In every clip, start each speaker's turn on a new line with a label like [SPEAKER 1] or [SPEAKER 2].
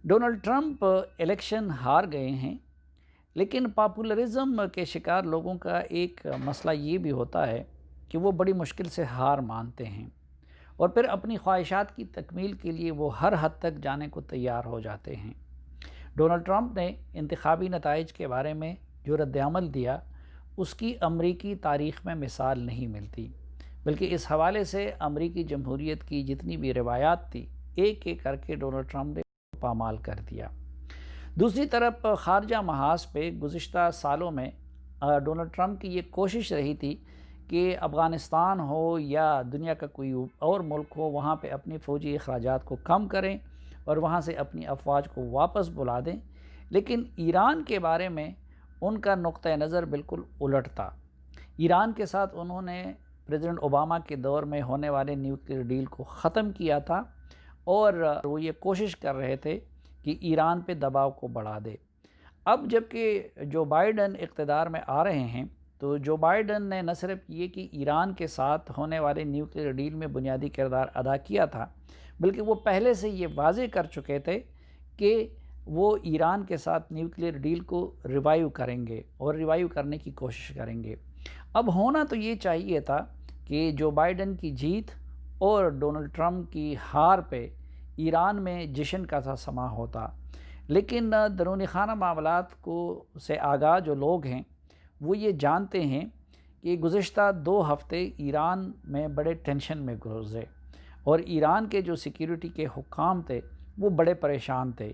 [SPEAKER 1] Donald Trump election ہار گئے ہیں، لیکن پاپولرزم کے شکار لوگوں کا ایک مسئلہ یہ بھی ہوتا ہے کہ وہ بڑی مشکل سے ہار مانتے ہیں اور پھر اپنی خواہشات کی تکمیل کے لیے وہ ہر حد تک جانے کو تیار ہو جاتے ہیں۔ ڈونلڈ ٹرمپ نے انتخابی نتائج کے بارے میں جو رد عمل دیا، اس کی امریکی تاریخ میں مثال نہیں ملتی، بلکہ اس حوالے سے امریکی جمہوریت کی جتنی بھی روایات تھی، ایک ایک کر کے ڈونلڈ ٹرمپ نے پامال کر دیا۔ دوسری طرف خارجہ محاذ پہ گزشتہ سالوں میں ڈونلڈ ٹرمپ کی یہ کوشش رہی تھی کہ افغانستان ہو یا دنیا کا کوئی اور ملک ہو، وہاں پہ اپنی فوجی اخراجات کو کم کریں اور وہاں سے اپنی افواج کو واپس بلا دیں، لیکن ایران کے بارے میں ان کا نقطہ نظر بالکل الٹ تھا۔ ایران کے ساتھ انہوں نے پریزیڈنٹ اوباما کے دور میں ہونے والے نیوکلیئر ڈیل کو ختم کیا تھا اور وہ یہ کوشش کر رہے تھے کہ ایران پہ دباؤ کو بڑھا دے۔ اب جب کہ جو بائیڈن اقتدار میں آ رہے ہیں، تو جو بائیڈن نے نہ صرف یہ کہ ایران کے ساتھ ہونے والے نیوکلیئر ڈیل میں بنیادی کردار ادا کیا تھا، بلکہ وہ پہلے سے یہ واضح کر چکے تھے کہ وہ ایران کے ساتھ نیوکلیئر ڈیل کو ریوائیو کریں گے اور ریوائیو کرنے کی کوشش کریں گے۔ اب ہونا تو یہ چاہیے تھا کہ جو بائیڈن کی جیت اور ڈونلڈ ٹرمپ کی ہار پہ ایران میں جشن کا سا سما ہوتا، لیکن درونی خانہ معاملات سے آگاہ جو لوگ ہیں وہ یہ جانتے ہیں کہ گزشتہ 2 ہفتے ایران میں بڑے ٹینشن میں گزرے اور ایران کے جو سیکیورٹی کے حکام تھے وہ بڑے پریشان تھے،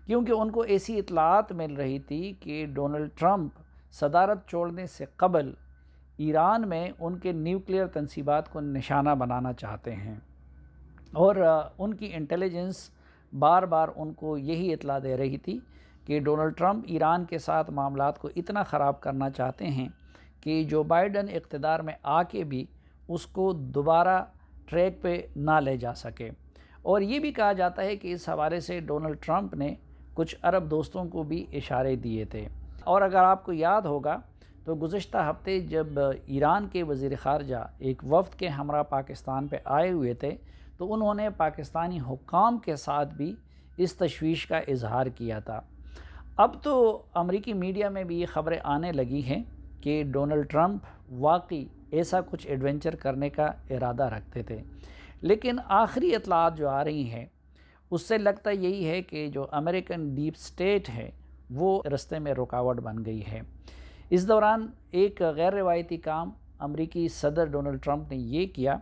[SPEAKER 1] کیونکہ ان کو ایسی اطلاعات مل رہی تھی کہ ڈونلڈ ٹرمپ صدارت چھوڑنے سے قبل ایران میں ان کے نیوکلیئر تنصیبات کو نشانہ بنانا چاہتے ہیں، اور ان کی انٹیلیجنس بار بار ان کو یہی اطلاع دے رہی تھی کہ ڈونلڈ ٹرمپ ایران کے ساتھ معاملات کو اتنا خراب کرنا چاہتے ہیں کہ جو بائیڈن اقتدار میں آ کے بھی اس کو دوبارہ ٹریک پہ نہ لے جا سکے۔ اور یہ بھی کہا جاتا ہے کہ اس حوالے سے ڈونلڈ ٹرمپ نے کچھ عرب دوستوں کو بھی اشارے دیے تھے۔ اور اگر آپ کو یاد ہوگا تو گزشتہ ہفتے جب ایران کے وزیر خارجہ ایک وفد کے ہمراہ پاکستان پہ آئے ہوئے تھے، تو انہوں نے پاکستانی حکام کے ساتھ بھی اس تشویش کا اظہار کیا تھا۔ اب تو امریکی میڈیا میں بھی یہ خبریں آنے لگی ہیں کہ ڈونلڈ ٹرمپ واقعی ایسا کچھ ایڈونچر کرنے کا ارادہ رکھتے تھے، لیکن آخری اطلاعات جو آ رہی ہیں اس سے لگتا یہی ہے کہ جو امریکن ڈیپ سٹیٹ ہے وہ رستے میں رکاوٹ بن گئی ہے۔ اس دوران ایک غیر روایتی کام امریکی صدر ڈونلڈ ٹرمپ نے یہ کیا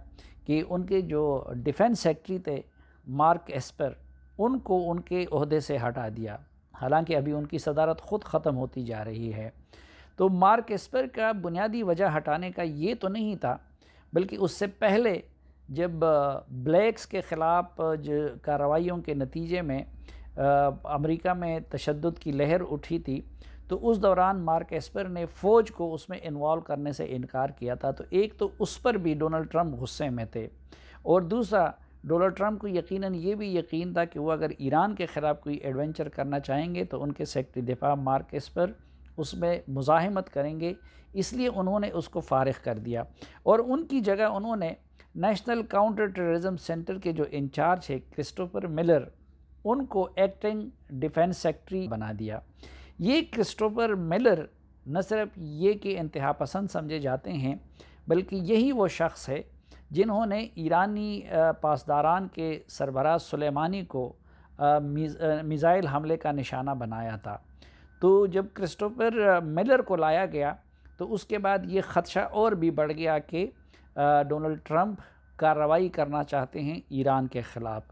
[SPEAKER 1] کہ ان کے جو ڈیفنس سیکٹری تھے مارک ایسپر، ان کو ان کے عہدے سے ہٹا دیا، حالانکہ ابھی ان کی صدارت خود ختم ہوتی جا رہی ہے۔ تو مارک ایسپر کا بنیادی وجہ ہٹانے کا یہ تو نہیں تھا، بلکہ اس سے پہلے جب بلیکس کے خلاف کارروائیوں کے نتیجے میں امریکہ میں تشدد کی لہر اٹھی تھی، تو اس دوران مارک ایسپر نے فوج کو اس میں انوالو کرنے سے انکار کیا تھا۔ تو ایک تو اس پر بھی ڈونلڈ ٹرمپ غصے میں تھے، اور دوسرا ڈونلڈ ٹرمپ کو یقیناً یہ بھی یقین تھا کہ وہ اگر ایران کے خلاف کوئی ایڈونچر کرنا چاہیں گے تو ان کے سیکرٹری دفاع مارک ایسپر اس میں مزاحمت کریں گے، اس لیے انہوں نے اس کو فارغ کر دیا، اور ان کی جگہ انہوں نے نیشنل کاؤنٹر ٹیررزم سینٹر کے جو انچارج ہے کرسٹوفر ملر، ان کو ایکٹنگ ڈیفنس سیکرٹری بنا دیا۔ یہ کرسٹوفر ملر نہ صرف یہ کہ انتہا پسند سمجھے جاتے ہیں، بلکہ یہی وہ شخص ہے جنہوں نے ایرانی پاسداران کے سربراہ سلیمانی کو میزائل حملے کا نشانہ بنایا تھا۔ تو جب کرسٹوفر ملر کو لایا گیا تو اس کے بعد یہ خدشہ اور بھی بڑھ گیا کہ ڈونلڈ ٹرمپ کارروائی کرنا چاہتے ہیں ایران کے خلاف۔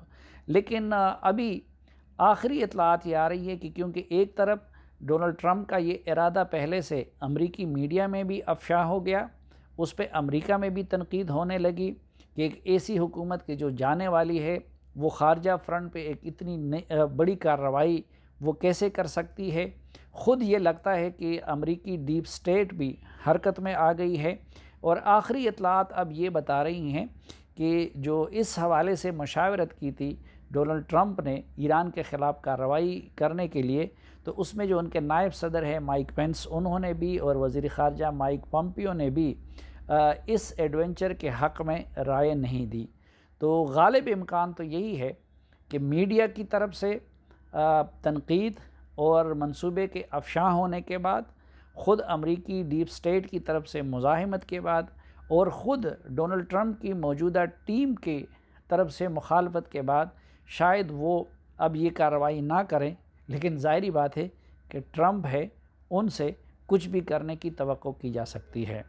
[SPEAKER 1] لیکن ابھی آخری اطلاعات یہ آ رہی ہے کہ کیونکہ ایک طرف ڈونلڈ ٹرمپ کا یہ ارادہ پہلے سے امریکی میڈیا میں بھی افشا ہو گیا، اس پہ امریکہ میں بھی تنقید ہونے لگی کہ ایک ایسی حکومت کی جو جانے والی ہے وہ خارجہ فرنٹ پہ ایک اتنی بڑی کارروائی وہ کیسے کر سکتی ہے۔ خود یہ لگتا ہے کہ امریکی ڈیپ سٹیٹ بھی حرکت میں آ گئی ہے، اور آخری اطلاعات اب یہ بتا رہی ہیں کہ جو اس حوالے سے مشاورت کی تھی ڈونلڈ ٹرمپ نے ایران کے خلاف کارروائی کرنے کے لیے، تو اس میں جو ان کے نائب صدر ہیں مائک پینس، انہوں نے بھی، اور وزیر خارجہ مائک پومپیو نے بھی اس ایڈونچر کے حق میں رائے نہیں دی۔ تو غالب امکان تو یہی ہے کہ میڈیا کی طرف سے تنقید اور منصوبے کے افشاں ہونے کے بعد، خود امریکی ڈیپ سٹیٹ کی طرف سے مزاحمت کے بعد، اور خود ڈونلڈ ٹرمپ کی موجودہ ٹیم کی طرف سے مخالفت کے بعد شاید وہ اب یہ کارروائی نہ کریں، لیکن ظاہری بات ہے کہ ٹرمپ ہے، ان سے کچھ بھی کرنے کی توقع کی جا سکتی ہے۔